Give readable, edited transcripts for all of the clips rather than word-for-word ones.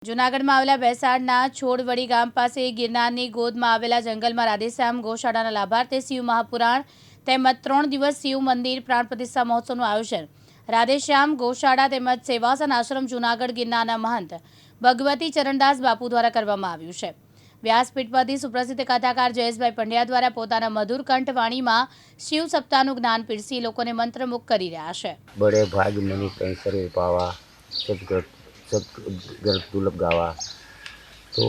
જૂનાગઢમાં આવેલા ભેસાણના છોડવડી ગામ પાસે ગિરનારની ગોદમાં આવેલા જંગલમાં રાધેશ્યામ ગૌશાળાના લાભાર્થે શિવ મહાપુરાણ તેમજ 3 દિવસ શિવ મંદિર પ્રાણ પ્રતિષ્ઠા મહોત્સવનું આયોજન રાધેશ્યામ ગૌશાળા તેમજ સેવાસન આશ્રમ જૂનાગઢ ગિરનારના મહંત ભગવતી ચરણદાસ બાપુ દ્વારા કરવામાં આવ્યું છે। વ્યાસપીઠ પરથી સુપ્રસિદ્ધ કથાકાર જયેશભાઈ પંડ્યા દ્વારા પોતાના મધુર કંઠવાણીમાં શિવ સપ્તાહનું જ્ઞાન પીરસી લોકોને મંત્રમુગ્ધ કરી રહ્યા છે। बड़े भाग मनी कैंसर पावा सदगत दुर्लभ गावा। तो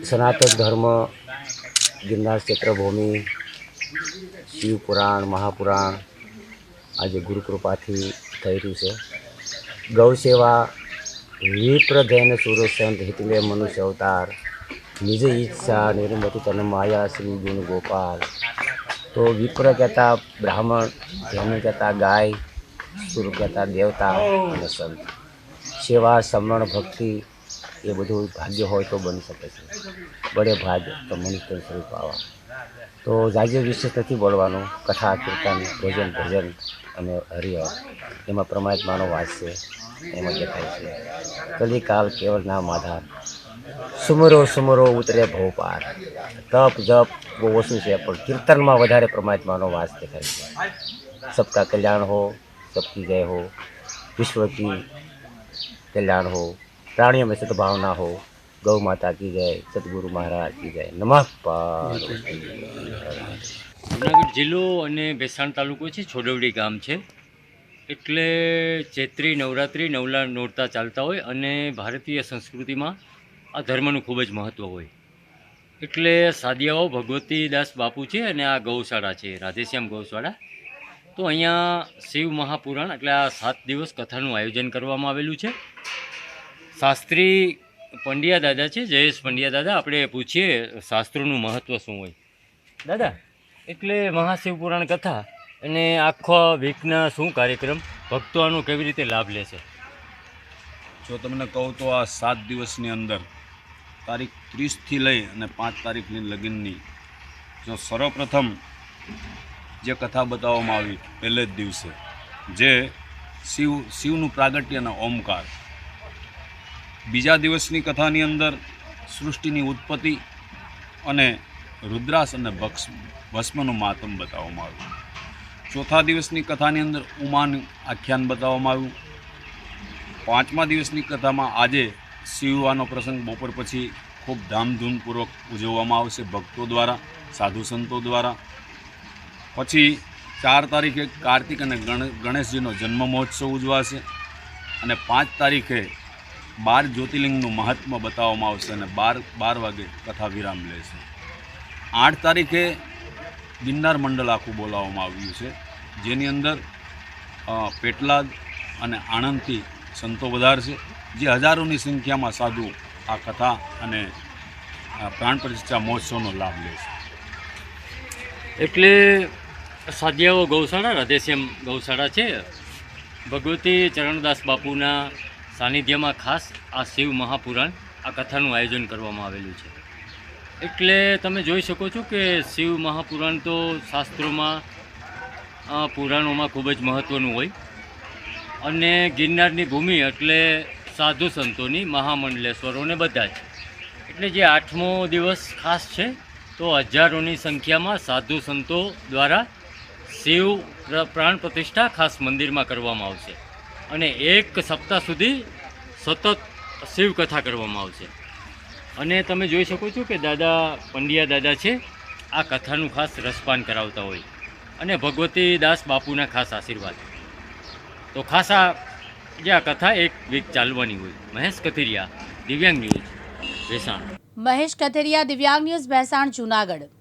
सनातन धर्म गिरनार क्षेत्रभूमि शिव पुराण महापुराण आज गुरु कृपा थी थई रह्यु छे। गौ सेवा विप्र धैन सूर्य संत हितले मनुष्य अवतार निज इच्छा निर्मति तन माया श्री गुण गोपाल। तो विप्र कहता ब्राह्मण, धैन कहता गाय, सूर्य कहता देवता और संत। सेवा समरण भक्ति ये બધું ભાગ્ય હોય તો બની શકે છે। બડે ભાગ તો મનુષ્ય સ્વરૂપ આવા। તો જાજે વિશેષ નથી બોલવાનું। કથા કીર્તન ભજન ભજન અને હરિહર એમાં પરમાત્માનો વાસ છે, એમાં દેખાય છે। કલિકાલ કેવળ નામ આધાર સુમરો સુમરો ઉતરે ભવ પાર। તપ જપ બહુ ઓછું છે પણ કીર્તનમાં વધારે પરમાત્માનો વાસ દેખાય છે। सबका कल्याण हो, सबकी जय हो, विश्व की कल्याण हो, प्राणियों में सद्भावना हो। गौ माता की जय, सतगुरु महाराज की जय। नमः पार्वती। જૂનાગઢ જિલ્લો અને ભેસાણ તાલુકો છે, છોડવડી ગામ છે। એટલે ચૈત્રી નવરાત્રિ નવલા નોરતા ચાલતા હોય અને ભારતીય સંસ્કૃતિમાં આ ધર્મનું ખૂબ જ મહત્ત્વ હોય। એટલે સાદિયાઓ ભગવતીદાસ બાપુ છે અને આ ગૌશાળા છે રાધેશ્યામ ગૌશાળા। તો અહીંયા શિવ મહાપુરાણ એટલે આ 7 દિવસ કથાનું આયોજન કરવામાં આવેલું છે। શાસ્ત્રી પંડ્યા દાદા છે, જયેશ પંડ્યા દાદા, આપણે પૂછીએ શાસ્ત્રોનું મહત્ત્વ શું હોય। દાદા, એટલે મહાશિવ પુરાણ કથા અને આખો વીકના શું કાર્યક્રમ ભક્તો આનો કેવી રીતે લાભ લેશે? જો તમને કહું તો આ 7 દિવસની અંદર તારીખ 30થી લઈ અને 5 તારીખની લગીનની જો સર્વપ્રથમ જે કથા બતાવવામાં આવી પહેલે જ દિવસે જે શિવનું પ્રાગટ્ય અને ઓમકાર। બીજા દિવસની કથાની અંદર સૃષ્ટિની ઉત્પત્તિ અને રુદ્રાસ અને ભસ્મનું માતમ બતાવવામાં આવ્યું। ચોથા દિવસની કથાની અંદર ઉમાનું આખ્યાન બતાવવામાં આવ્યું। પાંચમા દિવસની કથામાં આજે શિવવાનો પ્રસંગ બપોર પછી ખૂબ ધામધૂમપૂર્વક ઉજવવામાં આવશે ભક્તો દ્વારા, સાધુ સંતો દ્વારા। પછી 4 તારીખે કાર્તિક અને ગણેશજીનો જન્મ મહોત્સવ ઉજવાશે અને 5 તારીખે 12 જ્યોતિર્લિંગનું મહાત્મ્ય બતાવવામાં આવશે અને 12 વાગે કથા વિરામ લેશે। 8 તારીખે ગિરનાર મંડળ આખું બોલાવવામાં આવ્યું છે, જેની અંદર પેટલાદ અને આણંદથી સંતો વધારશે, જે હજારોની સંખ્યામાં સાધુ આ કથા અને પ્રાણ પ્રતિષ્ઠા મહોત્સવનો લાભ લેશે। એટલે સાદિયાઓ ગૌશાળા રાધેશ્યામ ગૌશાળા છે, ભગવતી ચરણદાસ બાપુના સાનિધ્યમાં ખાસ આ શિવ મહાપુરાણ આ કથાનું આયોજન કરવામાં આવેલું છે। એટલે તમે જોઈ શકો છો કે શિવ મહાપુરાણ તો શાસ્ત્રોમાં પુરાણોમાં ખૂબ જ મહત્ત્વનું હોય અને ગિરનારની ભૂમિ એટલે સાધુ સંતોની મહામંડલેશ્વરોને બધા જ। એટલે જે 8મો દિવસ ખાસ છે તો હજારોની સંખ્યામાં સાધુ સંતો દ્વારા શિવ પ્રાણ પ્રતિષ્ઠા ખાસ મંદિરમાં કરવામાં આવશે અને 1 સપ્તાહ સુધી સતત શિવ કથા કરવામાં આવશે। અને તમે જોઈ શકો છો કે દાદા પંડ્યા દાદા છે આ કથાનું ખાસ રસપાન કરાવતા હોય અને ભગવતીદાસ બાપુના ખાસ આશીર્વાદ। તો ખાસ આ જે આ કથા 1 વીક ચાલવાની હોય। મહેશ કથિરિયા, દિવ્યાંગ ન્યૂઝ, ભેસાણ। મહેશ કથિરિયા, દિવ્યાંગ ન્યૂઝ, ભેસાણ, જૂનાગઢ।